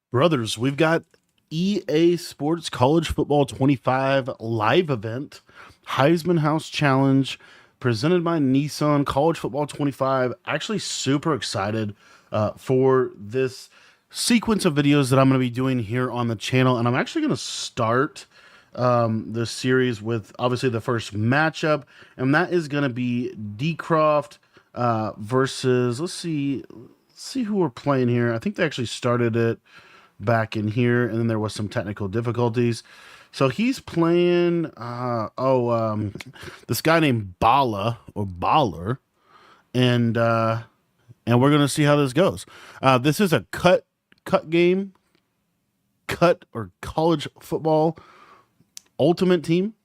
Brothers, we've got EA Sports College Football 25 live event, Heisman House Challenge, presented by Nissan College Football 25. Actually, super excited for this sequence of videos that I'm going to be doing here on the channel. And I'm actually going to start this series with obviously the first matchup, and that is going to be DCROFT versus, let's see who we're playing here. I think they actually started it back in here, and then there was some technical difficulties. So he's playing this guy named Bala or Baller, and we're gonna see how this goes. This is a cut game, cut or college football ultimate team.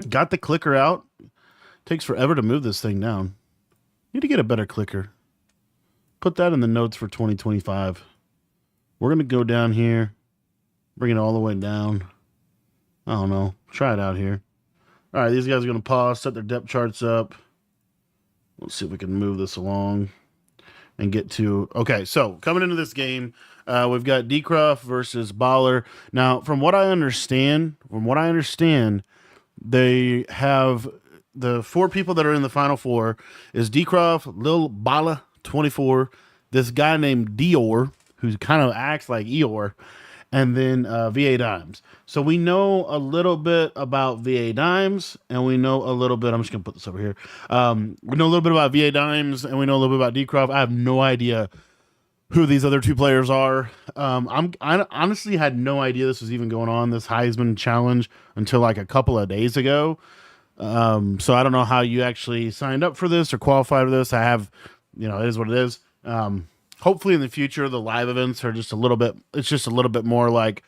Got the clicker out. Takes forever to move this thing down. Need to get a better clicker. Put that in the notes for 2025. We're going to go down here, bring it all the way down. I don't know. Try it out here. All right, these guys are going to pause, set their depth charts up. Let's see if we can move this along and get to... Okay, so coming into this game, we've got DCROFT versus Baller. Now, from what I understand, they have the four people that are in the Final Four is DCROFT, Lil Bala, 24, this guy named Dior, who kind of acts like Eeyore, and then VA Dimes. So we know a little bit about VA Dimes, and we know a little bit, I'm just going to put this over here. We know a little bit about VA Dimes, and we know a little bit about DCROFT. I have no idea who these other two players are. I honestly had no idea this was even going on, this Heisman Challenge, until like a couple of days ago. So I don't know how you actually signed up for this or qualified for this. I have, it is what it is. Hopefully in the future, the live events are just a little bit more like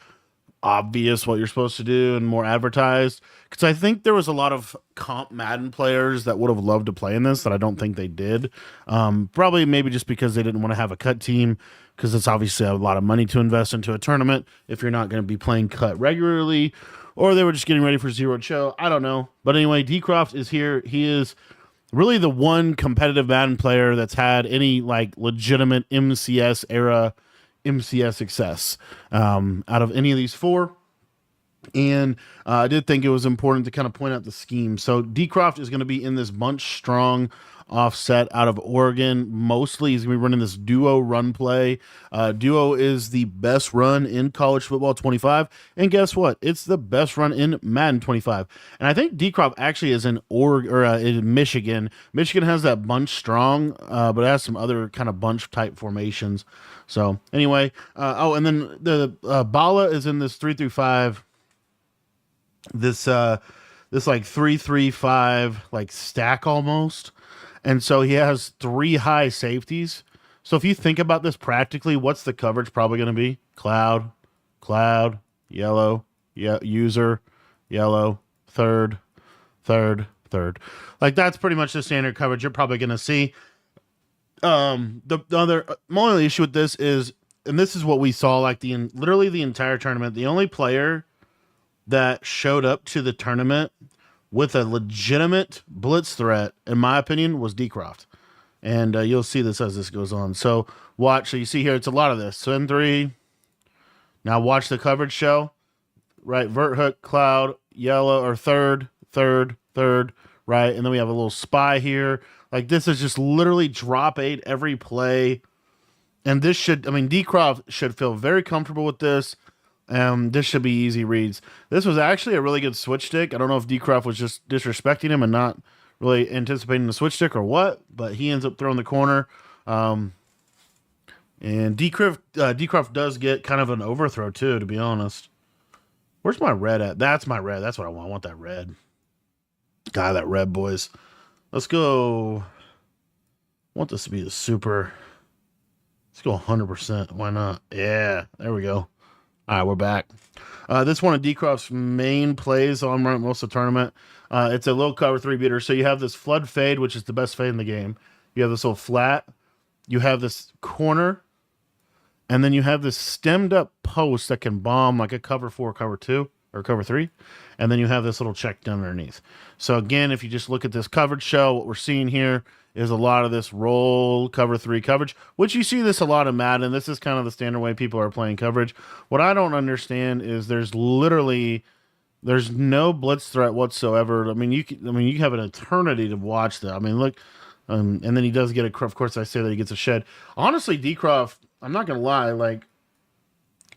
obvious what you're supposed to do and more advertised. Because I think there was a lot of comp Madden players that would have loved to play in this that I don't think they did. Probably maybe just because they didn't want to have a cut team, because it's obviously a lot of money to invest into a tournament if you're not going to be playing cut regularly, or they were just getting ready for Zero Show. I don't know. But anyway, DCROFT is here. He is really the one competitive Madden player that's had any like legitimate MCS era MCS success out of any of these four. And I did think it was important to kind of point out the scheme. So DCROFT is going to be in this bunch strong offset out of Oregon. Mostly he's going to be running this duo run play. Duo is the best run in college football 25. And guess what? It's the best run in Madden 25. And I think DCROFT actually is in in Michigan. Michigan has that bunch strong, but it has some other kind of bunch type formations. So anyway, and then the Bala is in this 3-5. This like 3-3-5 like stack almost. And so he has three high safeties. So if you think about this practically, what's the coverage probably going to be? Cloud, yellow, user, yellow, third. Like that's pretty much the standard coverage you're probably going to see. My only issue with this is, and this is what we saw like literally the entire tournament, the only player that showed up to the tournament with a legitimate blitz threat, in my opinion, was DCROFT. And you'll see this as this goes on. So watch. So you see here, it's a lot of this. Send three. Now watch the coverage show. Right, vert hook, cloud, yellow, or third. Right, and then we have a little spy here. Like this is just literally drop 8 every play. And this DCROFT should feel very comfortable with this. This should be easy reads. This was actually a really good switch stick. I don't know if DCROFT was just disrespecting him and not really anticipating the switch stick or what, but he ends up throwing the corner. And DCROFT does get kind of an overthrow too, to be honest. Where's my red at? That's my red. That's what I want. I want that red. God, that red, boys. Let's go. I want this to be the super. Let's go 100%. Why not? Yeah, there we go. All right, we're back. This one of DCROFT's main plays on most of the tournament. It's a low cover 3 beater. So you have this flood fade, which is the best fade in the game. You have this little flat. You have this corner. And then you have this stemmed up post that can bomb like a cover 4, cover 2, or cover 3. And then you have this little check down underneath. So again, if you just look at this coverage show, what we're seeing here is a lot of this roll cover 3 coverage, which you see this a lot in Madden. This is kind of the standard way people are playing coverage. What I don't understand is there's no blitz threat whatsoever. I mean, you have an eternity to watch that. I mean, look, and then he does get of course I say that he gets a shed. Honestly, DCROFT, I'm not going to lie, like,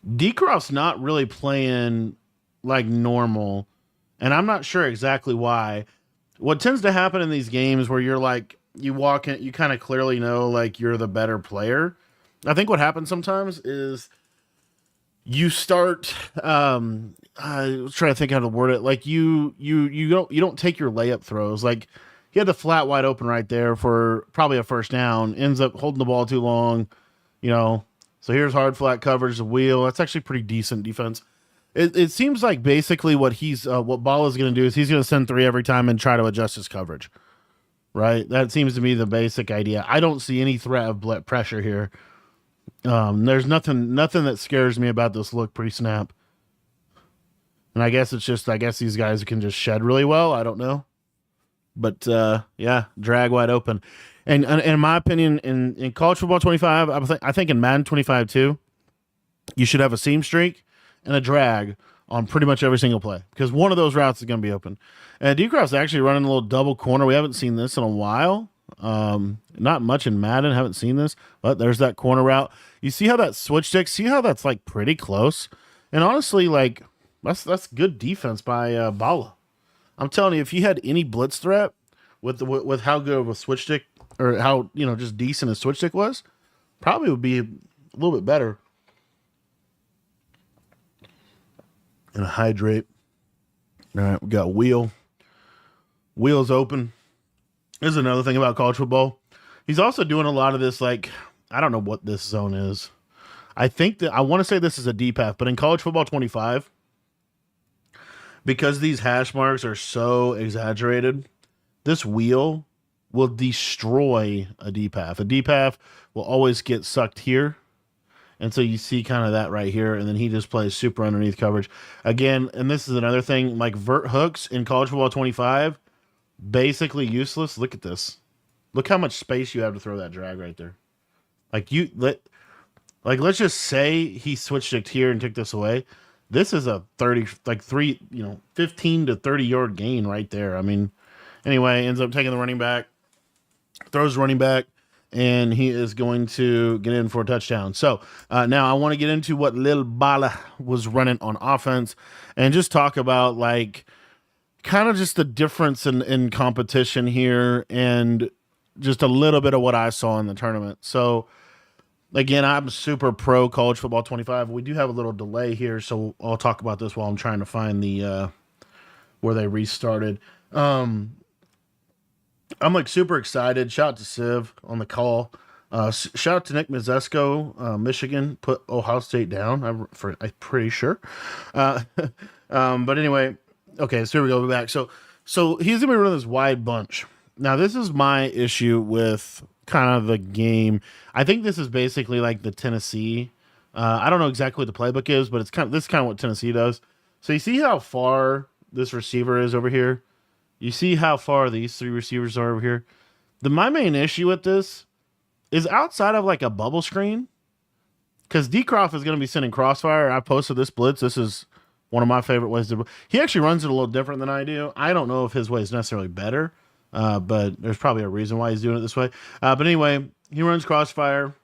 DCROFT's not really playing like normal, and I'm not sure exactly why. What tends to happen in these games where you're like, you walk in, you kind of clearly know like you're the better player. I think what happens sometimes is you start I was trying to think how to word it. Like you don't take your layup throws. Like he had the flat wide open right there for probably a first down, ends up holding the ball too long, you know. So here's hard flat coverage, the wheel. That's actually pretty decent defense. It seems like basically what Ball is going to do is he's going to send 3 every time and try to adjust his coverage. Right? That seems to be the basic idea. I don't see any threat of pressure here. There's nothing that scares me about this look pre-snap. And I guess these guys can just shed really well. I don't know. But yeah, drag wide open. And in my opinion, in college football 25, I think in Madden 25 too, you should have a seam streak and a drag on pretty much every single play, because one of those routes is going to be open. And DCROFT's actually running a little double corner. We haven't seen this in a while. Not much in Madden. Haven't seen this, but there's that corner route. You see how that switch stick? See how that's like pretty close? And honestly, like that's good defense by Bala. I'm telling you, if he had any blitz threat with how good of a switch stick, or how just decent a switch stick was, probably would be a little bit better. And a hydrate. All right, we got wheel. Wheel's open. This is another thing about college football. He's also doing a lot of this, like, I don't know what this zone is. I want to say this is a deep half, but in college football 25, because these hash marks are so exaggerated, this wheel will destroy a deep half. A deep half will always get sucked here. And so you see kind of that right here, and then he just plays super underneath coverage. Again, and this is another thing, like vert hooks in college football 25, basically useless. Look at this. Look how much space you have to throw that drag right there. Let's just say he switched it here and took this away. This is a 15 to 30 yard gain right there. I mean, anyway, ends up taking the running back, throws the running back, and he is going to get in for a touchdown. So now I want to get into what Lil Bala was running on offense and just talk about like kind of just the difference in competition here and just a little bit of what I saw in the tournament. So again, I'm super pro college football 25. We do have a little delay here, so I'll talk about this while I'm trying to find the where they restarted. I'm like super excited. Shout out to Civ on the call. Shout out to Nick Mazesco, Michigan put Ohio State down. I'm pretty sure. But anyway, okay, so here we go. We're back. So he's gonna be running this wide bunch. Now this is my issue with kind of the game. I think this is basically like the Tennessee. I don't know exactly what the playbook is, but this is kind of what Tennessee does. So you see how far this receiver is over here. You see how far these 3 receivers are over here. My main issue with this is outside of like a bubble screen, because DCROFT is going to be sending crossfire. I posted this blitz. This is one of my favorite ways to. He actually runs it a little different than I do. I don't know if his way is necessarily better, but there's probably a reason why he's doing it this way. But anyway, he runs crossfire.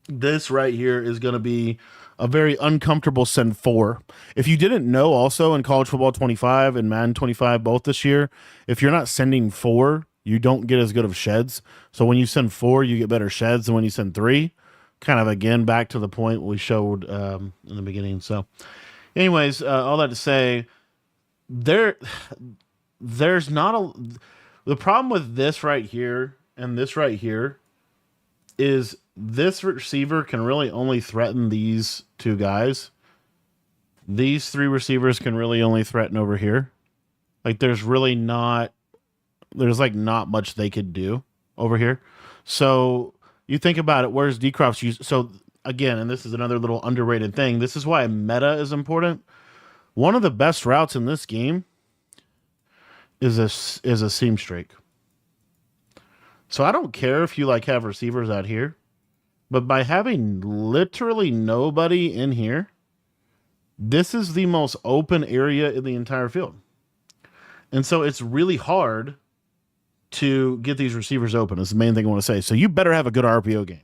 This right here is going to be a very uncomfortable send 4. If you didn't know, also in college football 25 and Madden 25 both this year, if you're not sending 4, you don't get as good of sheds. So when you send 4, you get better sheds than when you send 3. Kind of again back to the point we showed in the beginning. So anyways, all that to say, there's not the problem with this right here and this right here is this receiver can really only threaten these 2 guys. These 3 receivers can really only threaten over here. Like there's not much they could do over here. So you think about it, where's DCROFT's use? So again, and this is another little underrated thing. This is why meta is important. One of the best routes in this game is a seam streak. So I don't care if you like have receivers out here, but by having literally nobody in here, this is the most open area in the entire field. And so it's really hard to get these receivers open. Is the main thing I want to say. So you better have a good RPO game,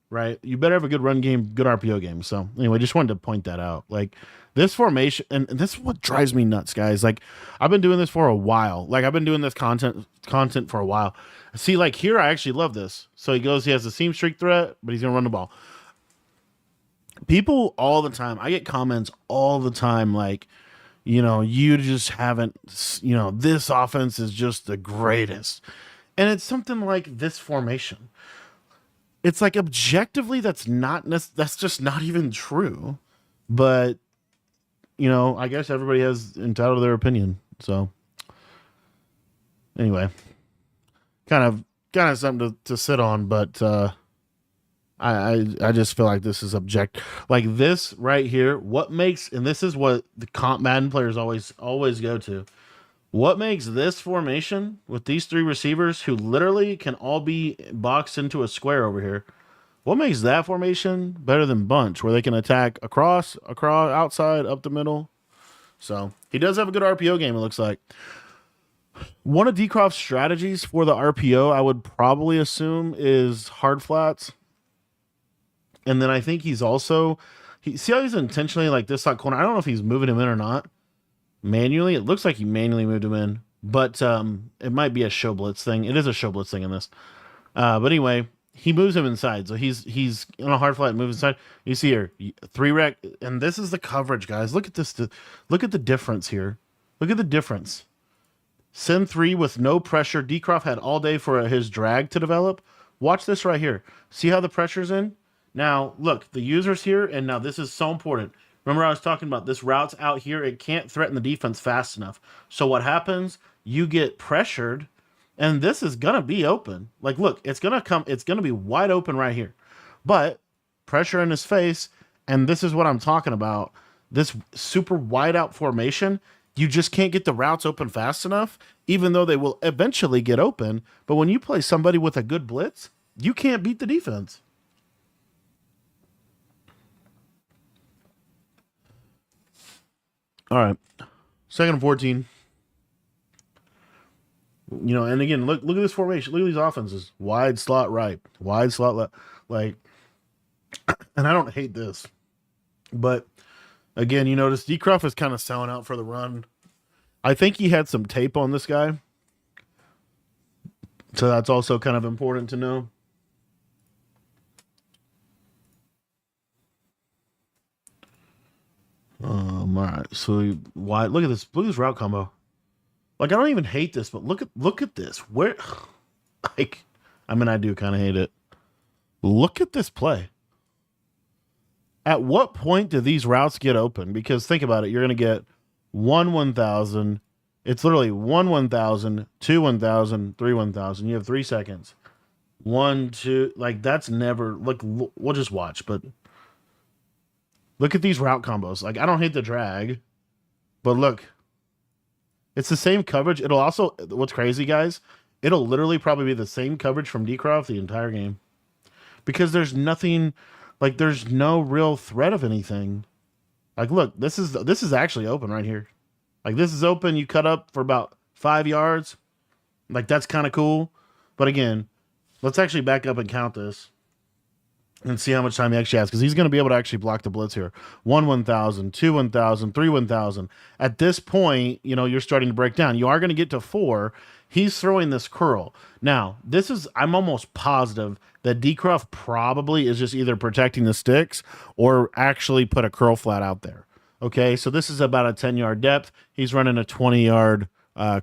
right? You better have a good run game, good RPO game. So anyway, just wanted to point that out. Like this formation, and this is what drives me nuts, guys. Like I've been doing this for a while. Like I've been doing this content for a while. See, like here, I actually love this. So he has a seam streak threat, but he's gonna run the ball. People all the time, I get comments all the time, like, you just haven't, this offense is just the greatest. And it's something like this formation. It's like objectively, that's just not even true. But, I guess everybody has entitled to their opinion. So anyway, kind of something to sit on, but I just feel like this is like this right here. And this is what the comp Madden players always go to. What makes this formation with these three receivers who literally can all be boxed into a square over here? What makes that formation better than bunch, where they can attack across, outside, up the middle? So he does have a good RPO game, it looks like. One of DCROFT's strategies for the RPO, I would probably assume, is hard flats. And then I think he's also, see how he's intentionally like this side corner? I don't know if he's moving him in or not. Manually, it looks like he manually moved him in, but it might be a show blitz thing. It is a show blitz thing in this. But anyway, he moves him inside. So he's in a hard flat and moves inside. You see here, 3-rec, and this is the coverage, guys. Look at this. Look at the difference here. Look at the difference. Send 3 with no pressure. DCROFT had all day for his drag to develop. Watch this right here. See how the pressure's in? Now, look, the user's here, and now this is so important. Remember I was talking about this route's out here. It can't threaten the defense fast enough. So what happens? You get pressured, and this is going to be open. Like, look, it's going to be wide open right here. But pressure in his face, and this is what I'm talking about. This super wide out formation, you just can't get the routes open fast enough, even though they will eventually get open. But when you play somebody with a good blitz, you can't beat the defense. All right, 2nd and 14. And again, look at this formation. Look at these offenses. Wide slot right, wide slot left. Like, and I don't hate this, but again, you notice DCROFT is kind of selling out for the run. I think he had some tape on this guy, so that's also kind of important to know. All right. So why? Look at this. Look at this route combo. Like I don't even hate this, but look at this. Where, like, I mean, I do kind of hate it. Look at this play. At what point do these routes get open? Because think about it. You're going to get 1,000. It's literally 1,000, 1,000, 1,000. You have 3 seconds. 1, 2. Like that's never. Look, we'll just watch, but. Look at these route combos. Like, I don't hate the drag, but look. It's the same coverage. It'll also, what's crazy, guys, it'll literally probably be the same coverage from DCROFT the entire game. Because there's nothing, like, there's no real threat of anything. Like, look, this is actually open right here. Like, this is open. You cut up for about 5 yards. Like, that's kind of cool. But again, let's actually back up and count this. And see how much time he actually has, because he's going to be able to actually block the blitz here. 1,000, 2,000, 3,000. At this point, you're starting to break down. You are going to get to 4. He's throwing this curl. Now, I'm almost positive that DCROFT probably is just either protecting the sticks or actually put a curl flat out there. Okay, so this is about a 10-yard depth. He's running a 20-yard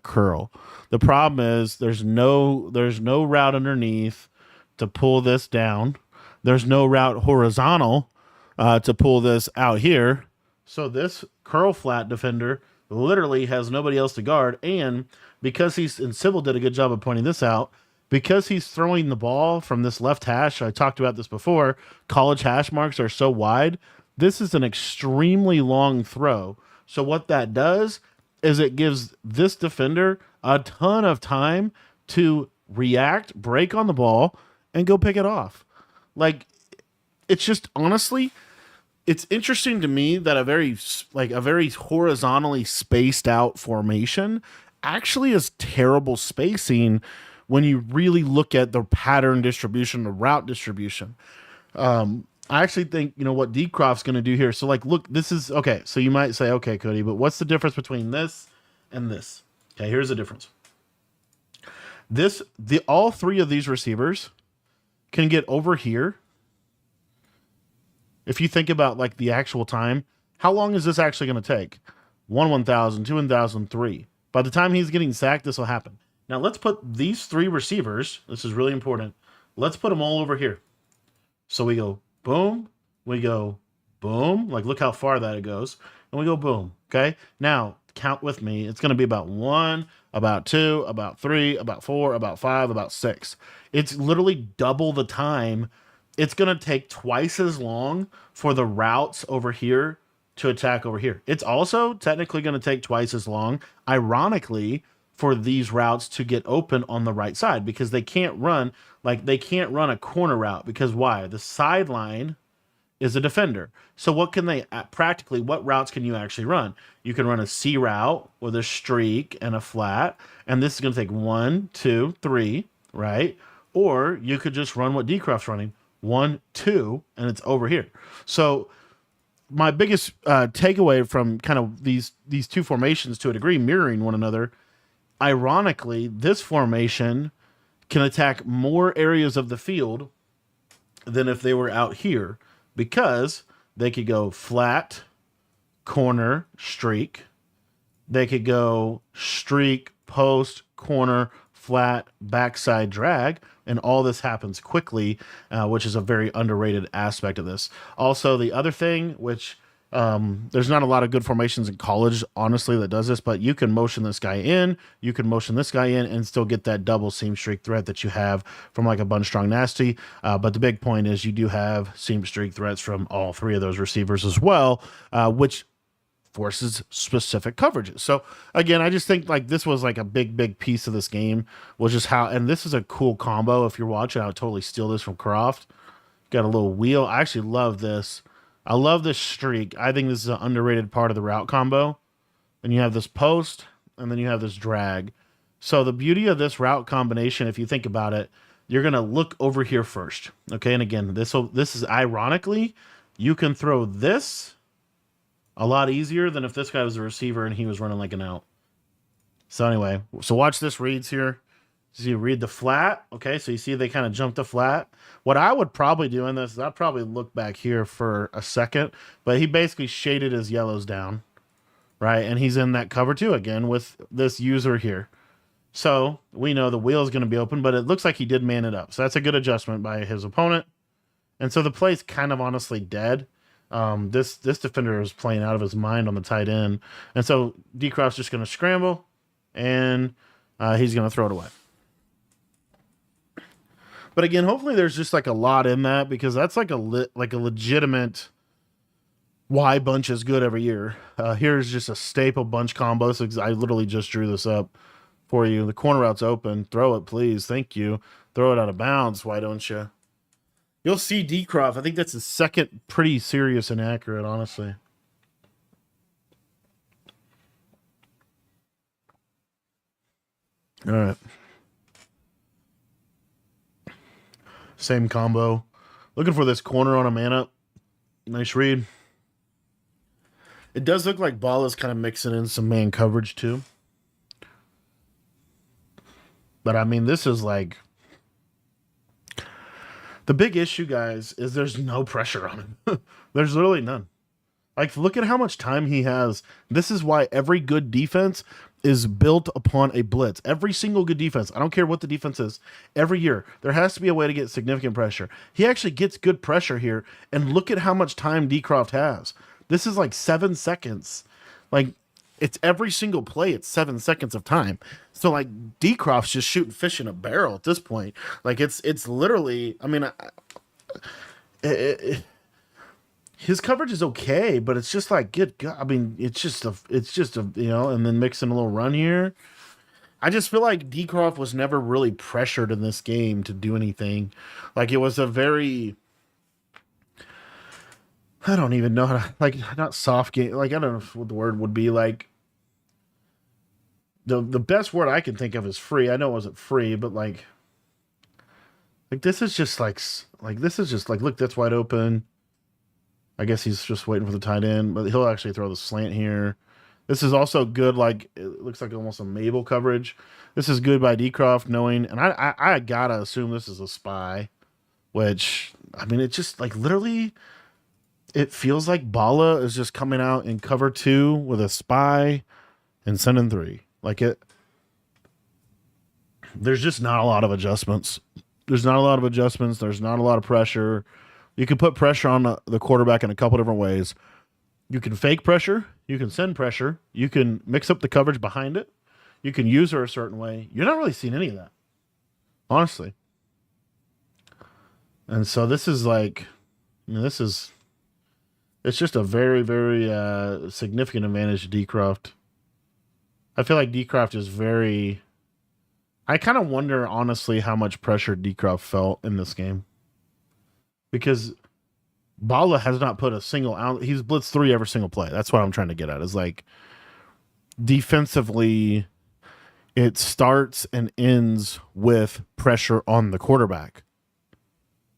curl. The problem is there's no route underneath to pull this down. There's no route horizontal to pull this out here. So this curl flat defender literally has nobody else to guard. And because and Sybil did a good job of pointing this out, because he's throwing the ball from this left hash, I talked about this before, college hash marks are so wide. This is an extremely long throw So what that does is it gives this defender a ton of time to react, break on the ball, and go pick it off. Like, it's just honestly, it's interesting to me that a very horizontally spaced out formation actually is terrible spacing when you really look at the pattern distribution, the route distribution. I actually think, what DCROFT's going to do here. So, like, look, this is okay. So you might say, okay, Cody, but what's the difference between this and this? Okay, here's the difference. All three of these receivers can get over here. If you think about like the actual time, how long is this actually going to take? 1,000, 2,000, 3. By the time he's getting sacked, this will happen. Now let's put these three receivers. This is really important. Let's put them all over here. So we go boom, we go boom. Like, look how far that it goes. And we go boom. Okay. Now count with me. It's going to be about 1, about 2, about 3, about 4, about 5, about 6. It's literally double the time. It's going to take twice as long for the routes over here to attack over here. It's also technically going to take twice as long, ironically, for these routes to get open on the right side, because they can't run a corner route, because why? The sideline is a defender. So what routes can you actually run? You can run a C route with a streak and a flat, and this is going to take 1, 2, 3, right? Or you could just run what DCROFT's running, 1, 2, and it's over here. So my biggest takeaway from kind of these two formations, to a degree mirroring one another, ironically, this formation can attack more areas of the field than if they were out here, because they could go flat, corner, streak. They could go streak, post, corner, flat, backside drag, and all this happens quickly, which is a very underrated aspect of this. Also, the other thing, which there's not a lot of good formations in college, honestly, that does this, but you can motion this guy in, you can motion this guy in, and still get that double seam streak threat that you have from like a Bunch Strong Nasty. But the big point is you do have seam streak threats from all three of those receivers as well, which forces specific coverages. So again, I just think like this was like a big piece of this game, was just how, and this is a cool combo. If you're watching, I would totally steal this from Croft. Got a little wheel. I actually love this. I love this streak. I think this is an underrated part of the route combo. And you have this post, and then you have this drag. So the beauty of this route combination, if you think about it, you're going to look over here first. Okay, and again, this is ironically, you can throw this a lot easier than if this guy was a receiver and he was running like an out. So anyway, so watch this reads here. So you read the flat. Okay, so you see they kind of jumped the flat. What I would probably do in this is I'd probably look back here for a second, but he basically shaded his yellows down, right? And he's in that cover two again with this user here. So we know the wheel is going to be open, but it looks like he did man it up. So that's a good adjustment by his opponent. And so the play's kind of honestly dead. This defender is playing out of his mind on the tight end. And so DCROFT's just going to scramble, and he's going to throw it away. But again, hopefully there's just like a lot in that, because that's like a legitimate why Bunch is good every year. Here's just a staple Bunch combo. So I literally just drew this up for you. The corner route's open. Throw it, please. Thank you. Throw it out of bounds. Why don't you? You'll see DCROFT. I think that's his second pretty serious inaccurate, honestly. All right. Same combo. Looking for this corner on a man up. Nice read. It does look like Ball is kind of mixing in some man coverage too. But I mean, this is like... The big issue, guys, is there's no pressure on him. There's literally none. Like, look at how much time he has. This is why every good defense is built upon a blitz. Every single good defense, I don't care what the defense is, every year, there has to be a way to get significant pressure. He actually gets good pressure here, and look at how much time DCROFT has. This is like 7 seconds. Like, it's every single play, it's 7 seconds of time. So, like, DCROFT's just shooting fish in a barrel at this point. Like, it's literally, I mean, his coverage is okay, but it's just like, good God. I mean, it's just a, and then mixing a little run here. I just feel like DCROFT was never really pressured in this game to do anything. Like, it was a very, I don't even know how to, like, not soft game. Like, I don't know what the word would be. Like, the best word I can think of is free. I know it wasn't free, but like this is just this is just like, look, that's wide open. I guess he's just waiting for the tight end, but he'll actually throw the slant here. This is also good. Like, it looks like almost a Mabel coverage. This is good by DCROFT knowing, and I gotta assume this is a spy, which, I mean, it just like literally, it feels like Bala is just coming out in cover 2 with a spy and sending 3. Like, there's just not a lot of adjustments. There's not a lot of adjustments. There's not a lot of pressure. You can put pressure on the quarterback in a couple different ways. You can fake pressure. You can send pressure. You can mix up the coverage behind it. You can use her a certain way. You're not really seeing any of that, honestly. And so this is like, it's just a very, very significant advantage to DCROFT. I feel like DCROFT is very, I kind of wonder, honestly, how much pressure DCROFT felt in this game. Because Bala has not put a single out. He's blitzed 3 every single play. That's what I'm trying to get at. Is like, defensively, it starts and ends with pressure on the quarterback.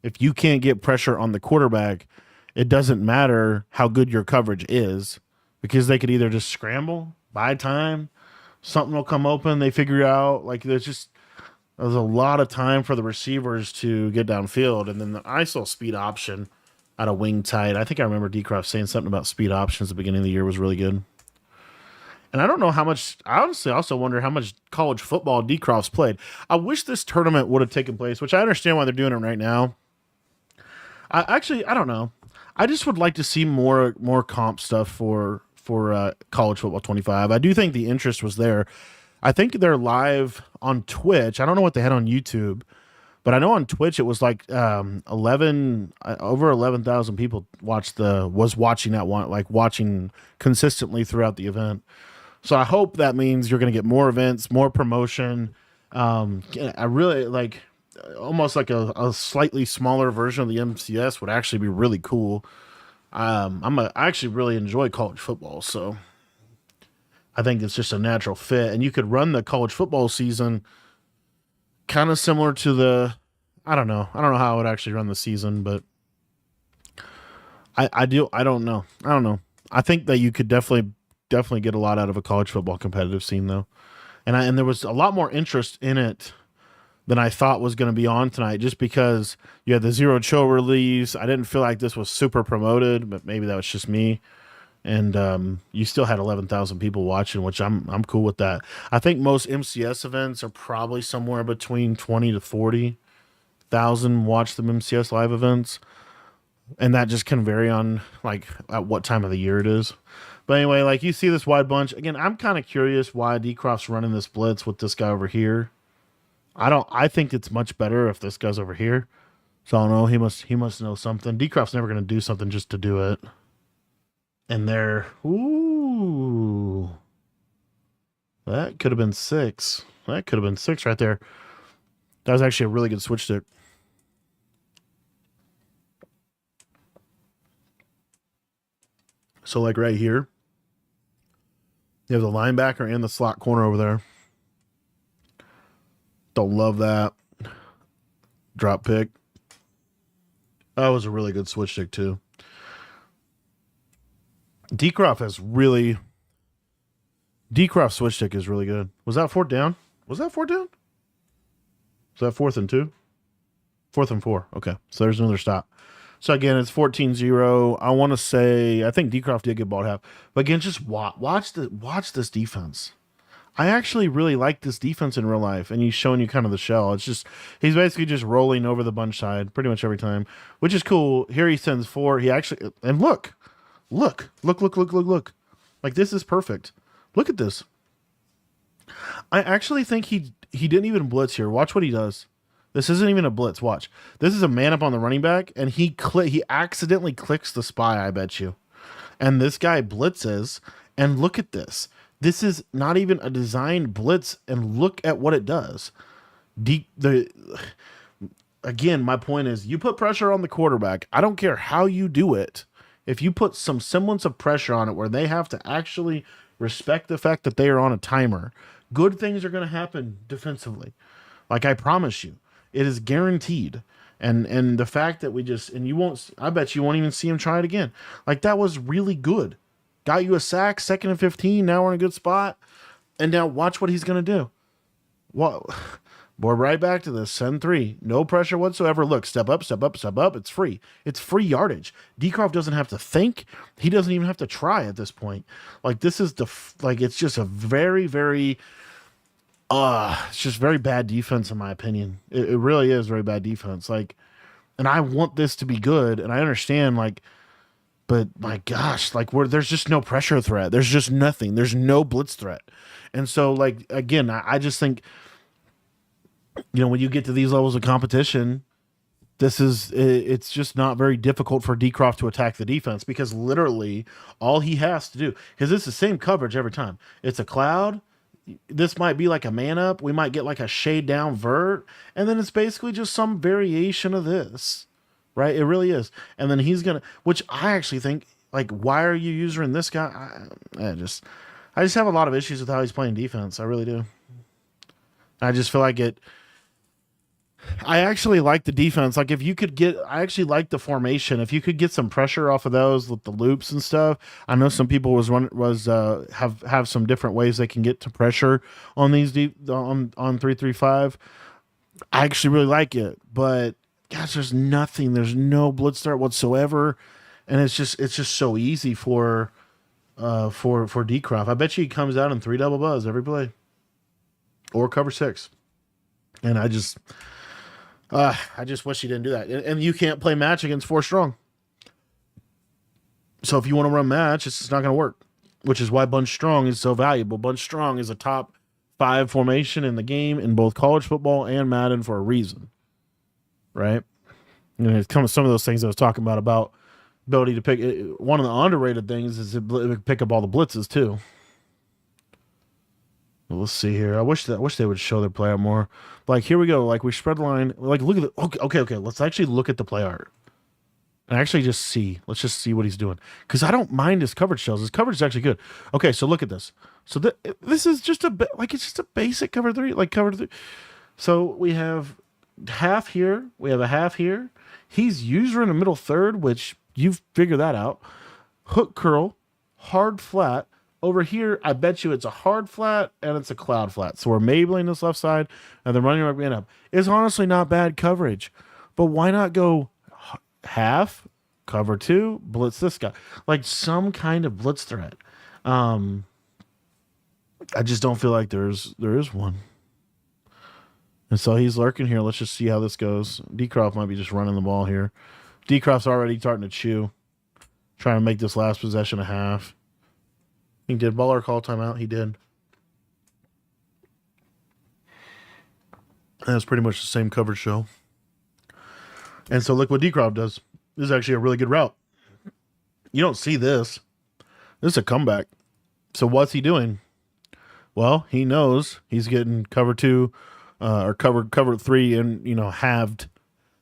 If you can't get pressure on the quarterback, it doesn't matter how good your coverage is, because they could either just scramble, buy time, something will come open, they figure out. Like, there's a lot of time for the receivers to get downfield, and then the ISO speed option out of wing tight. I think I remember DCROFT saying something about speed options at the beginning of the year was really good. And I don't know how much, I honestly also wonder how much college football DCROFT's played. I wish this tournament would have taken place, which I understand why they're doing it right now. I don't know. I just would like to see more comp stuff for college football 25. I do think the interest was there. I think they're live on Twitch. I don't know what they had on YouTube, but I know on Twitch it was like over 11,000 people watching that one, like watching consistently throughout the event. So I hope that means you're going to get more events, more promotion. I really like, almost like a slightly smaller version of the MCS would actually be really cool. I actually really enjoy college football, so I think it's just a natural fit. And you could run the college football season kind of similar to I don't know how I would actually run the season, but I don't know. I think that you could definitely get a lot out of a college football competitive scene, though. And there was a lot more interest in it than I thought was going to be on tonight, just because you had the Zero Chill release. I didn't feel like this was super promoted, but maybe that was just me. And you still had 11,000 people watching, which I'm cool with that. I think most MCS events are probably somewhere between 20 to 40,000 watch the MCS live events, and that just can vary on like at what time of the year it is. But anyway, like, you see this wide bunch again. I'm kind of curious why DCROFT's running this blitz with this guy over here. I think it's much better if this guy's over here. So I don't know. He must know something. DCROFT's never going to do something just to do it. And there, ooh, that could have been 6. That could have been 6 right there. That was actually a really good switch stick. So like right here, you have the linebacker and the slot corner over there. Don't love that. Drop pick. That was a really good switch stick too. DCROFT switch stick is really good. Was that 4th down? Was that 4th down? Was that 4th and 2? 4th and 4. Okay. So there's another stop. So again, it's 14-0. I want to say, I think DCROFT did get ball half. But again, just watch this defense. I actually really like this defense in real life, and he's showing you kind of the shell. It's just, he's basically just rolling over the bunch side pretty much every time, which is cool. Here he sends 4. He actually, and look. Like, this is perfect. Look at this. I actually think he didn't even blitz here. Watch what he does. This isn't even a blitz. Watch. This is a man up on the running back, and he accidentally clicks the spy, I bet you. And this guy blitzes, and look at this. This is not even a designed blitz, and look at what it does. Again, my point is, you put pressure on the quarterback. I don't care how you do it. If you put some semblance of pressure on it where they have to actually respect the fact that they are on a timer, good things are going to happen defensively. Like, I promise you, it is guaranteed. And the fact that you won't, I bet you won't even see him try it again. Like, that was really good. Got you a sack, 2nd and 15. Now we're in a good spot. And now watch what he's going to do. Well, we're right back to this. Send 3. No pressure whatsoever. Look, step up, step up, step up. It's free. It's free yardage. DCROFT doesn't have to think. He doesn't even have to try at this point. Like, this is it's just a very, very, it's just very bad defense in my opinion. It really is very bad defense. Like, and I want this to be good, and I understand, like, but my gosh, like, there's just no pressure threat. There's just nothing. There's no blitz threat. And so, like, again, I just think, when you get to these levels of competition, it's just not very difficult for DCROFT to attack the defense, because literally all he has to do, because it's the same coverage every time. It's a cloud. This might be like a man up. We might get like a shade down vert, and then it's basically just some variation of this, right? It really is. And then he's going to, which I actually think, like, why are you using this guy? I just have a lot of issues with how he's playing defense. I really do. I just feel like I actually like the defense. Like, if you could I actually like the formation. If you could get some pressure off of those with the loops and stuff. I know some people have some different ways they can get to pressure on these on 3-3-5. I actually really like it, but gosh, there's nothing. There's no blitz start whatsoever, and it's just so easy for DCROFT. I bet you he comes out in 3 double buzz every play, or cover 6, and I just wish he didn't do that. And you can't play match against 4 strong. So if you want to run match, it's just not going to work, which is why bunch strong is so valuable. Bunch strong is a top 5 formation in the game in both college football and Madden for a reason, right? It's kind of some of those things I was talking about ability to pick. One of the underrated things is it pick up all the blitzes too. Let's see here. I wish they would show their play art more. Like, here we go. Like, we spread the line. Like, look at the okay. Let's actually look at the play art and actually just see. Let's just see what he's doing, because I don't mind his coverage shows. His coverage is actually good. Okay, so look at this. So this is just it's just a basic cover 3, like cover 3. So we have half here. We have a half here. He's user in the middle third, which you've figured that out. Hook curl, hard flat. Over here, I bet you it's a hard flat and it's a cloud flat. So we're Maybelline this left side, and the running back man up. It's honestly not bad coverage, but why not go half, cover 2, blitz this guy? Like, some kind of blitz threat. I just don't feel like there is one. And so he's lurking here. Let's just see how this goes. DCROFT might be just running the ball here. DCROFT's already starting to chew, trying to make this last possession a half. He did. Baller call timeout. He did. That's pretty much the same coverage show. And so look what DCROFT does. This is actually a really good route. You don't see this. This is a comeback. So what's he doing? Well, he knows he's getting cover 2 or cover 3 and,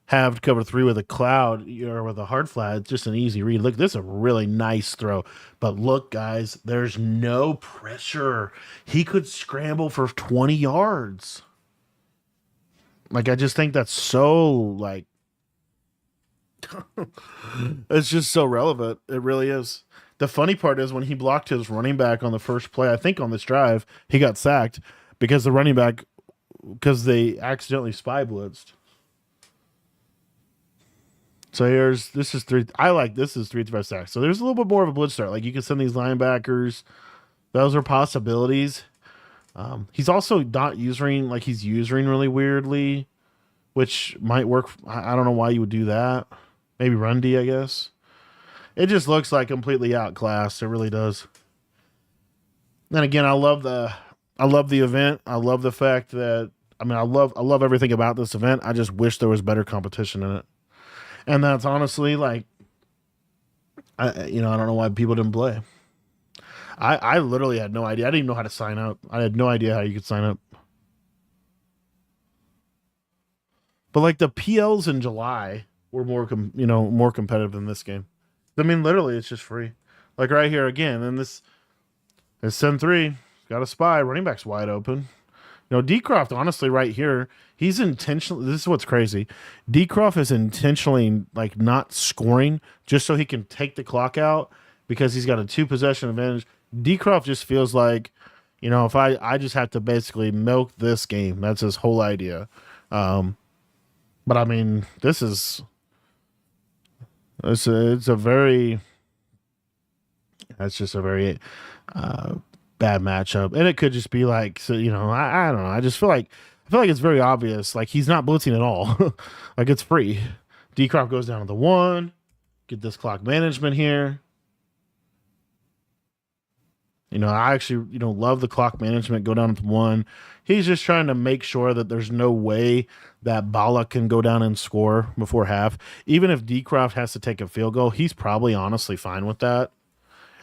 halved cover 3 with a cloud or with a hard flat. It's just an easy read. Look, this is a really nice throw. But look, guys, there's no pressure. He could scramble for 20 yards. Like, I just think that's so, like, it's just so relevant. It really is. The funny part is when he blocked his running back on the first play, I think on this drive, he got sacked because they accidentally spy blitzed. So this is 3-5 sacks. So there's a little bit more of a blitz start. Like, you can send these linebackers. Those are possibilities. He's also not using, like, he's using really weirdly, which might work. I don't know why you would do that. Maybe run D, I guess. It just looks like completely outclassed. It really does. And again, I love the event. I love the fact that I mean, I love everything about this event. I just wish there was better competition in it. And that's honestly like, I don't know why people didn't play. I literally had no idea. I didn't even know how to sign up. I had no idea how you could sign up. But like the PLs in July were more competitive than this game. I mean, literally, it's just free. Like right here again, and this is send 3. Got a spy. Running back's wide open. DCROFT, honestly, right here, he's intentionally. This is what's crazy. DCROFT is intentionally like not scoring just so he can take the clock out because he's got a 2-possession advantage. DCROFT just feels like, if I just have to basically milk this game. That's his whole idea. But I mean, it's a very. That's just a very bad matchup, and it could just be like, so I don't know. I feel like it's very obvious. Like he's not blitzing at all. Like it's free. DCROFT goes down to the 1. Get this clock management here. I actually love the clock management. Go down to 1. He's just trying to make sure that there's no way that Bala can go down and score before half. Even if DCROFT has to take a field goal, he's probably honestly fine with that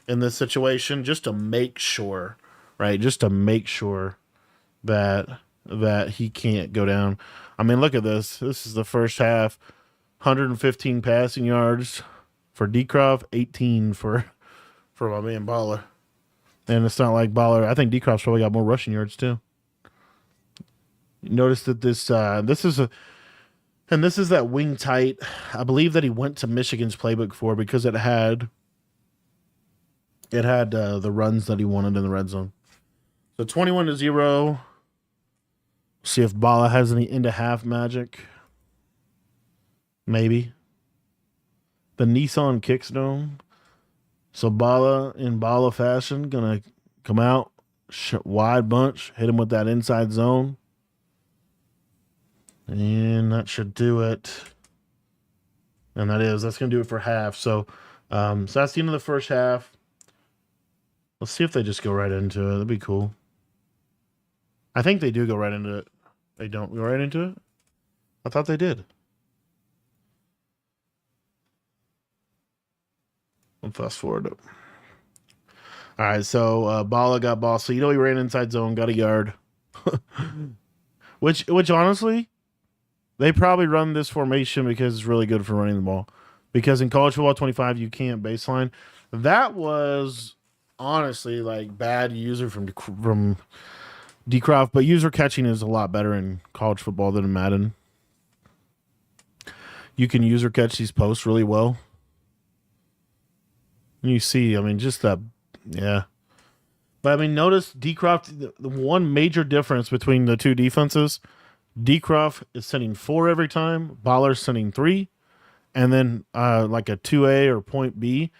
in this situation, just to make sure, right? Just to make sure that he can't go down. I mean, look at this. This is the first half. 115 passing yards for DCROFT, 18 for my man Baller. And it's not like Baller. I think DCROFT's probably got more rushing yards too. You notice that this is that wing tight. I believe that he went to Michigan's playbook for because it had the runs that he wanted in the red zone. So 21-0. See if Bala has any into half magic. Maybe. The Nissan Kickstone. So Bala in Bala fashion gonna come out wide bunch, hit him with that inside zone, and that should do it. And that's gonna do it for half. So that's the end of the first half. Let's see if they just go right into it. That'd be cool. I think they do go right into it. They don't go right into it? I thought they did. I'll fast forward up. All right, so Bala got ball. So he ran inside zone, got a yard. which honestly, they probably run this formation because it's really good for running the ball. Because in college football 25, you can't baseline. That was honestly like bad user from DCROFT, but user catching is a lot better in college football than in Madden. You can user catch these posts really well. You see, I mean, just that, yeah. But I mean, notice DCROFT, the one major difference between the two defenses, DCROFT is sending 4 every time, Baller's sending 3, and then like a 2A or point B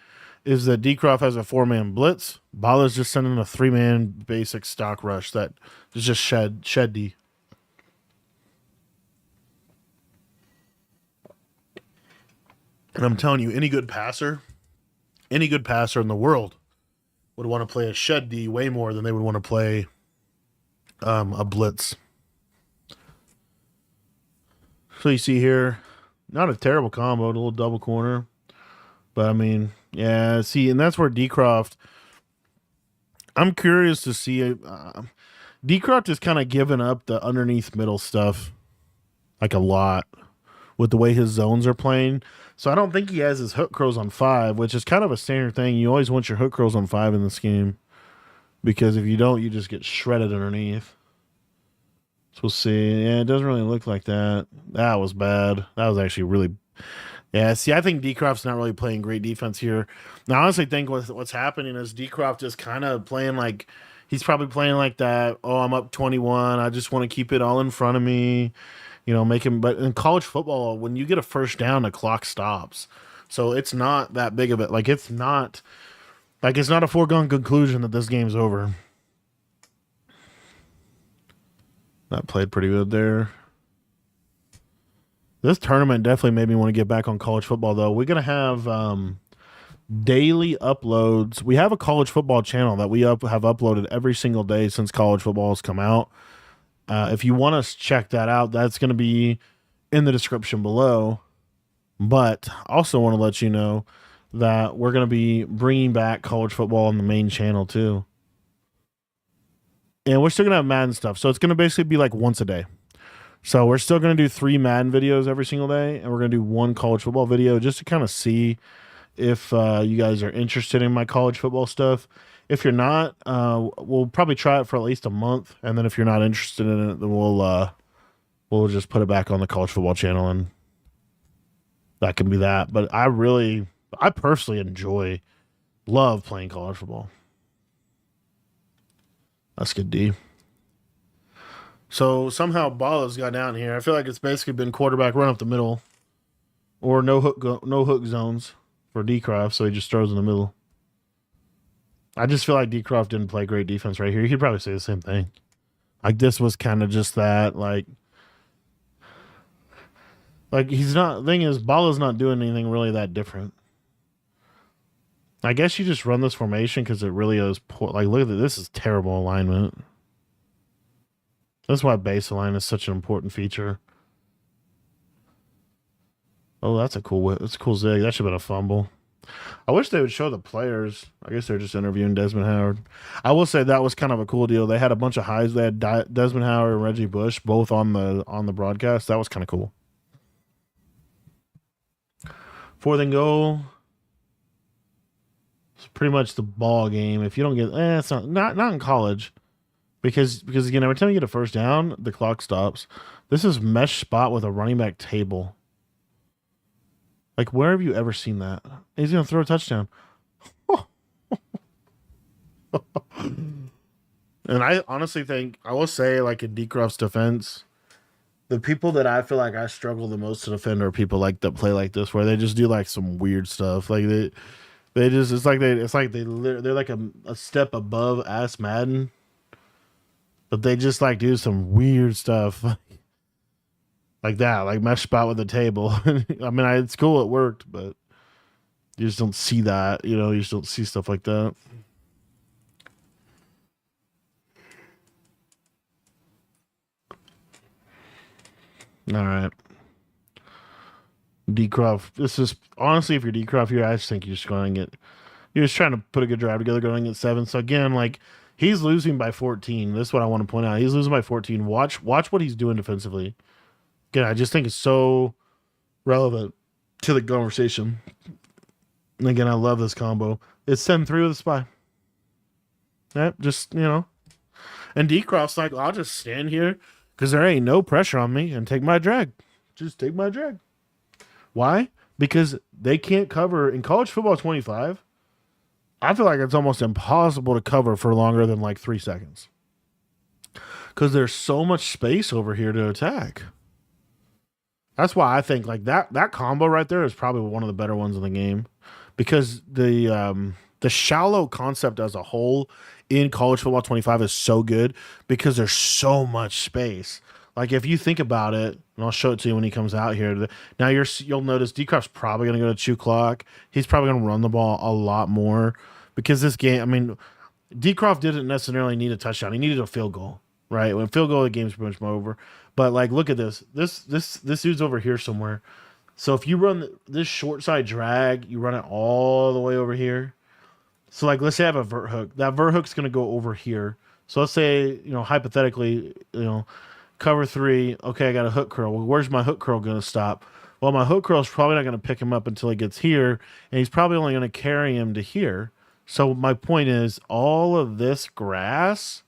is that DCROFT has a 4-man blitz, Baller's just sending a 3-man basic stock rush that is just shed D. And I'm telling you, any good passer in the world would want to play a shed D way more than they would want to play a blitz. So you see here, not a terrible combo, a little double corner. But I mean, yeah, see, and that's where DCROFT, I'm curious to see, DCROFT is kind of giving up the underneath middle stuff like a lot with the way his zones are playing. So I don't think he has his hook curls on 5, which is kind of a standard thing. You always want your hook curls on 5 in this game because if you don't, you just get shredded underneath. So we'll see. Yeah, it doesn't really look like that. That was bad. That was actually really... Yeah, see, I think DCROFT's not really playing great defense here. Now, I honestly think what's happening is DCROFT is kind of playing like... He's probably playing like that, oh, I'm up 21. I just want to keep it all in front of me. Make him. But in college football, when you get a first down, the clock stops. So it's not that big of it. It's not a foregone conclusion that this game's over. That played pretty good there. This tournament definitely made me want to get back on college football, though. We're going to have daily uploads. We have a college football channel that we have uploaded every single day since college football has come out. If you want to check that out, that's going to be in the description below. But also want to let you know that we're going to be bringing back college football on the main channel too. And we're still going to have Madden stuff. So it's going to basically be like once a day. So we're still going to do 3 Madden videos every single day. And we're going to do 1 college football video just to kind of see if you guys are interested in my college football stuff. If you're not, we'll probably try it for at least a month. And then if you're not interested in it, then we'll just put it back on the college football channel, and that can be that. But I personally love playing college football. That's good, D. So somehow Bala's got down here. I feel like it's basically been quarterback run up the middle, or no hook zones for DCROFT, so he just throws in the middle. I just feel like DCROFT didn't play great defense right here. He'd probably say the same thing. Like, this was kind of just that, like he's not. Thing is, Bala's not doing anything really that different. I guess you just run this formation because it really is poor. Like, look at this. This is terrible alignment. That's why base align is such an important feature. Oh, that's a cool zig. That should have been a fumble. I wish they would show the players. I guess they're just interviewing Desmond Howard. I will say that was kind of a cool deal. They had a bunch of highs. They had Desmond Howard and Reggie Bush both on the broadcast. That was kind of cool. 4th and goal. It's pretty much the ball game. If you don't get, it's not in college, because again, every time you get a first down, the clock stops. This is mesh spot with a running back table. Like, where have you ever seen that? He's going to throw a touchdown. And I honestly think, I will say, like, in DCROFT's defense, the people that I feel like I struggle the most to defend are people like that play like this, where they just do like some weird stuff. Like they're like a step above Ass Madden, but they just like do some weird stuff. Like that, like mesh spot with the table. I mean, it's cool, it worked, but you just don't see that. You just don't see stuff like that. All right. DCROFT. This is, honestly, if you're DCROFT here, I just think you're just trying to put a good drive together going at 7. So again, like, he's losing by 14. This is what I want to point out. He's losing by 14. Watch what he's doing defensively. Again, I just think it's so relevant to the conversation. And again, I love this combo. It's 7-3 with a spy. Yep, just, And DCROFT's like, I'll just stand here because there ain't no pressure on me and take my drag. Just take my drag. Why? Because they can't cover in college football 25. I feel like it's almost impossible to cover for longer than like 3 seconds. Because there's so much space over here to attack. That's why I think like that combo right there is probably one of the better ones in the game, because the shallow concept as a whole in college football 25 is so good because there's so much space. Like, if you think about it, and I'll show it to you when he comes out here. Now you'll notice DCROFT's probably going to go to chew clock. He's probably going to run the ball a lot more because this game. I mean, DCROFT didn't necessarily need a touchdown. He needed a field goal, right? When field goal, the game's pretty much over. But like, look at this. This dude's over here somewhere. So if you run this short side drag, you run it all the way over here. So like, let's say I have a vert hook. That vert hook's going to go over here. So let's say, hypothetically, cover 3. Okay, I got a hook curl. Well, where's my hook curl going to stop? Well, my hook curl is probably not going to pick him up until he gets here, and he's probably only going to carry him to here. So my point is, all of this grass,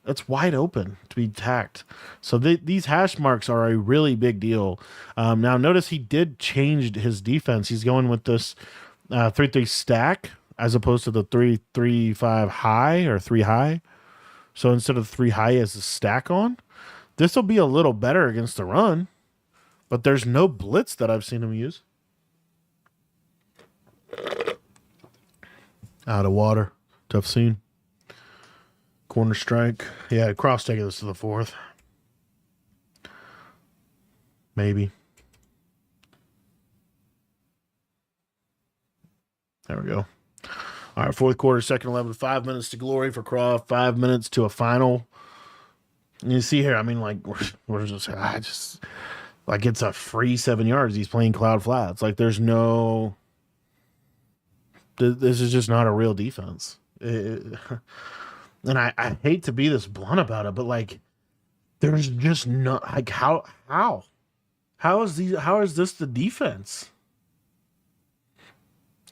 it's wide open to be tacked. So these hash marks are a really big deal. Now, notice he did change his defense. He's going with this 3-3 stack as opposed to the 3-3-5 high or 3 high. So instead of 3 high as a stack on, this will be a little better against the run, but there's no blitz that I've seen him use. Out of water. Tough scene. Corner strike. Yeah, Cross taking this to the 4th. Maybe. There we go. All right, 4th quarter, second 11, 5 minutes to glory for Croft, 5 minutes to a final You see here, I mean, like we're just, like it's a free 7 yards. He's playing cloud flats. Like there's no, this is just not a real defense. And I hate to be this blunt about it, but like there's just no, like how is this the defense?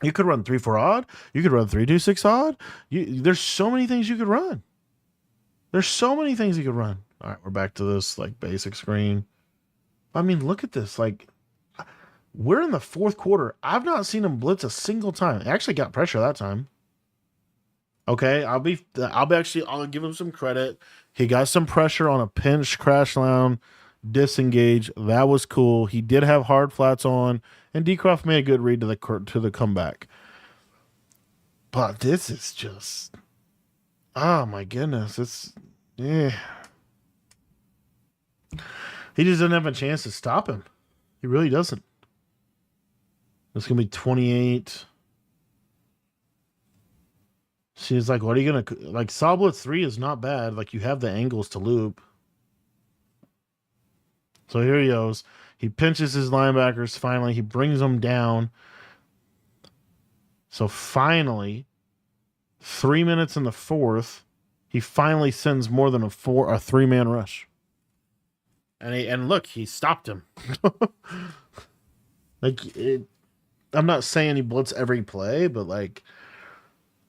You could run 3-4 odd. You could run 3-2-6 odd. There's so many things you could run. There's so many things you could run. All right, we're back to this like basic screen. I mean, look at this. Like, we're in the fourth quarter. I've not seen him blitz a single time. He actually got pressure that time. Okay, I'll give him some credit. He got some pressure on a pinch, crash down, disengage. That was cool. He did have hard flats on, and DCROFT made a good read to the comeback. But this is just, oh my goodness, it's yeah. He just doesn't have a chance to stop him. He really doesn't. It's gonna be 28. She's like, what are you gonna like? Saw blitz 3 is not bad. Like you have the angles to loop. So here he goes. He pinches his linebackers. Finally, he brings them down. So finally, 3 minutes in the fourth, he finally sends more than a 3-man rush. And look, he stopped him. I'm not saying he blitz every play, but like,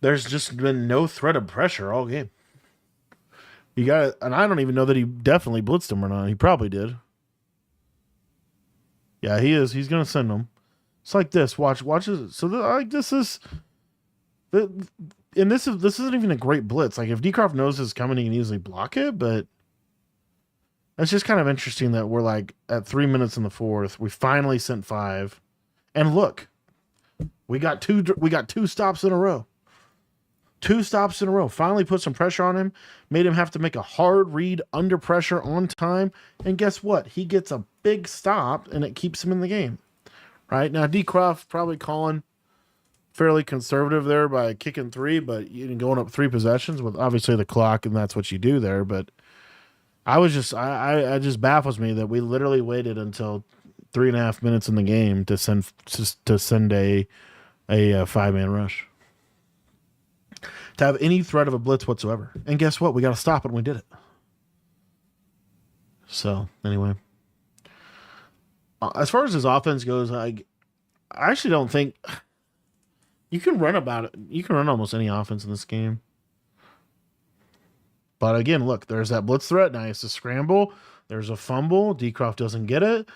there's just been no threat of pressure all game. You got it, and I don't even know that he definitely blitzed him or not. He probably did. Yeah, he is. He's gonna send them. It's like this. Watch it. So this is, and this isn't even a great blitz. Like if DCROFT knows it's coming, he can easily block it. But it's just kind of interesting that we're like at 3 minutes in the fourth. We finally sent 5, and look, we got two stops in a row. 2 stops in a row. Finally put some pressure on him. Made him have to make a hard read under pressure on time. And guess what? He gets a big stop, and it keeps him in the game. Right? Now, DCROFT probably calling fairly conservative there by kicking 3, but you going up 3 possessions with obviously the clock, and that's what you do there. But I just baffles me that we literally waited until 3.5 minutes in the game to send a 5-man rush, to have any threat of a blitz whatsoever. And guess what? We got to stop it, and we did it. So, anyway. As far as his offense goes, I actually don't think you can run almost any offense in this game. But again, look, there's that blitz threat. Now he has to scramble. There's a fumble. DCROFT doesn't get it.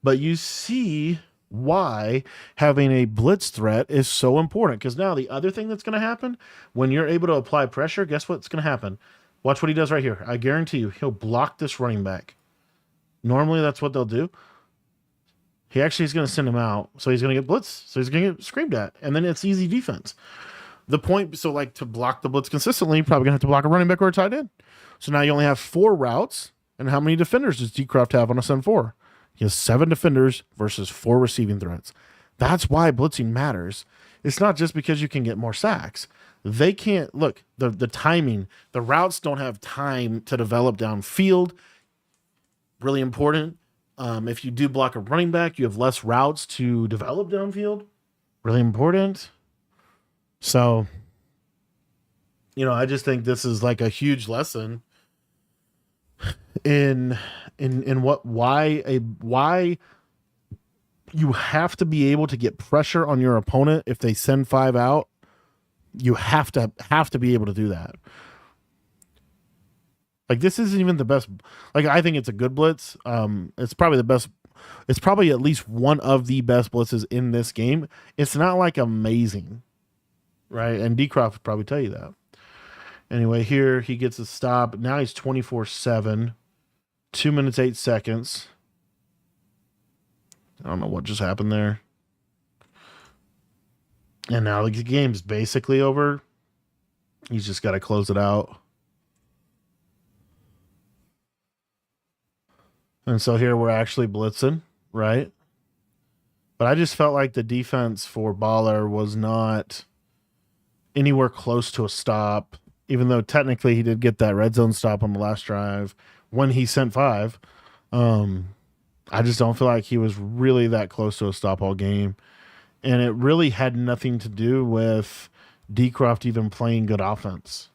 But you see why having a blitz threat is so important. Because now the other thing that's going to happen, when you're able to apply pressure, guess what's going to happen? Watch what he does right here. I guarantee you, he'll block this running back. Normally, that's what they'll do. He actually is going to send him out, so he's going to get blitzed. So he's going to get screamed at, and then it's easy defense. The point, so like to block the blitz consistently, you're probably going to have to block a running back or a tight end. So now you only have 4 routes, and how many defenders does DCROFT have on a 7-4? He has 7 defenders versus 4 receiving threats. That's why blitzing matters. It's not just because you can get more sacks. They can't, look, the timing, the routes don't have time to develop downfield. Really important. If you do block a running back, you have less routes to develop downfield. Really important. So, I just think this is like a huge lesson in why you have to be able to get pressure on your opponent if they send 5 out. You have to be able to do that. Like this isn't even the best. Like I think it's a good blitz. It's probably the best. It's probably at least one of the best blitzes in this game. It's not like amazing, right? And DCROFT would probably tell you that. Anyway, here he gets a stop. Now he's 24-7, 2 minutes 8 seconds. I don't know what just happened there. And now the game's basically over. He's just got to close it out. And so here we're actually blitzing, right? But I just felt like the defense for Baller was not anywhere close to a stop, even though technically he did get that red zone stop on the last drive. when he sent 5. I just don't feel like he was really that close to a stop all game. And it really had nothing to do with DCROFT even playing good offense.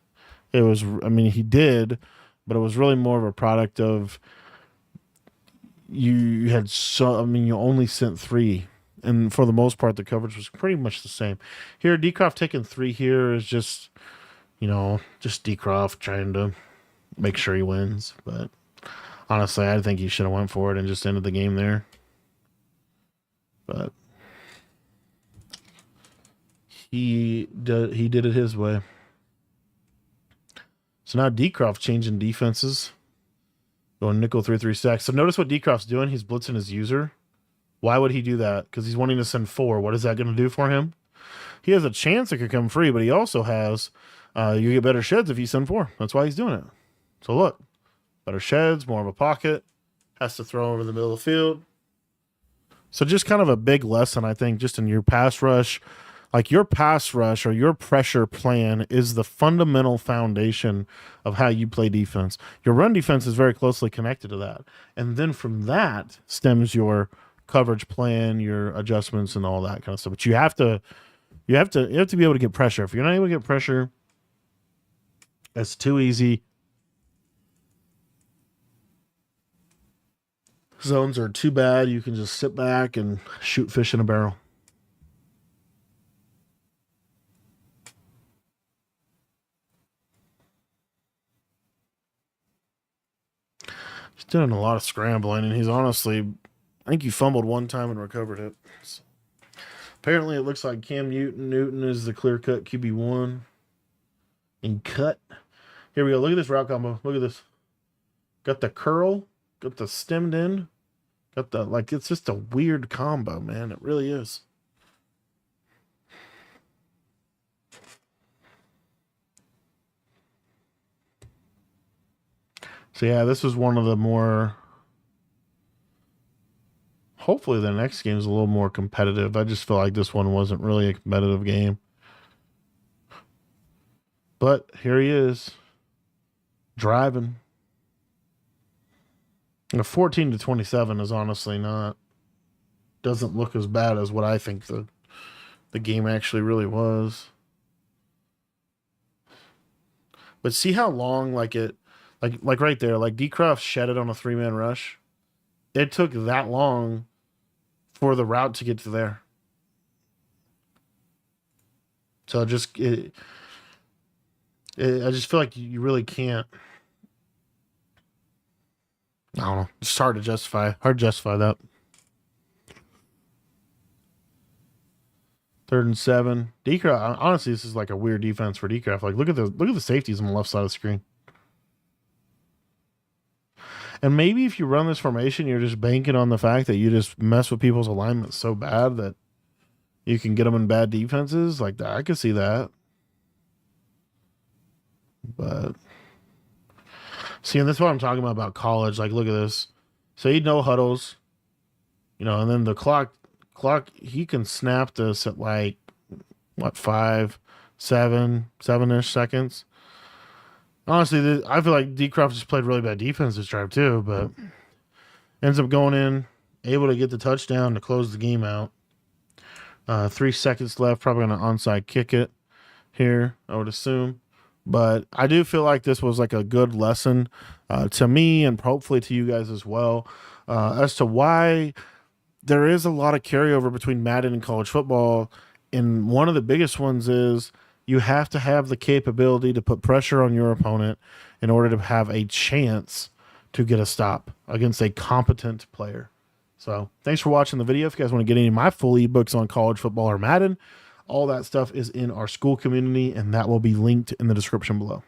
It was, I mean, he did, but it was really more of a product of you had so, I mean, you only sent 3. And for the most part, the coverage was pretty much the same. Here, DCROFT taking 3 here is just, just DCROFT trying to make sure he wins. But honestly, I think he should have went for it and just ended the game there. But he did it his way. So now DCROFT changing defenses. Going nickel 3-3 stacks. So notice what DCROFT's doing. He's blitzing his user. Why would he do that? Because he's wanting to send 4. What is that going to do for him? He has a chance it could come free, but he also has, you get better sheds if you send 4. That's why he's doing it. So look, better sheds, more of a pocket. Has to throw over the middle of the field. So just kind of a big lesson, I think, just in your pass rush. Like your pass rush or your pressure plan is the fundamental foundation of how you play defense. Your run defense is very closely connected to that. And then from that stems your coverage plan, your adjustments, and all that kind of stuff. But you have to be able to get pressure. If you're not able to get pressure, it's too easy. Zones are too bad. You can just sit back and shoot fish in a barrel. He's doing a lot of scrambling, and he's honestly, I think he fumbled one time and recovered it. So, apparently, it looks like Cam Newton is the clear-cut QB1. And cut. Here we go. Look at this route combo. Look at this. Got the curl. Got the stemmed in. Got the, like, it's just a weird combo, man. It really is. So, yeah, this was one of the more... Hopefully the next game is a little more competitive. I just feel like this one wasn't really a competitive game. But here he is. Driving. A 14-27 is honestly not... Doesn't look as bad as what I think the game actually really was. But see how long, like right there, like DCROFT shed it on a 3-man rush. It took that long for the route to get to there. So I just feel like you really can't. I don't know. It's hard to justify that. 3rd and 7. DCROFT, honestly, this is like a weird defense for DCROFT. Like look at the safeties on the left side of the screen. And maybe if you run this formation, you're just banking on the fact that you just mess with people's alignment so bad that you can get them in bad defenses. Like that, I could see that. But see, and that's what I'm talking about college. Like, look at this. So you no huddles, and then the clock. He can snap this at like what 5, 7-ish seconds. Honestly, I feel like DCROFT just played really bad defense this drive too, but ends up going in, able to get the touchdown to close the game out. 3 seconds left, probably going to onside kick it here, I would assume. But I do feel like this was like a good lesson to me and hopefully to you guys as well as to why there is a lot of carryover between Madden and college football. And one of the biggest ones is you have to have the capability to put pressure on your opponent in order to have a chance to get a stop against a competent player. So thanks for watching the video. If you guys want to get any of my full ebooks on college football or Madden, all that stuff is in our school community, and that will be linked in the description below.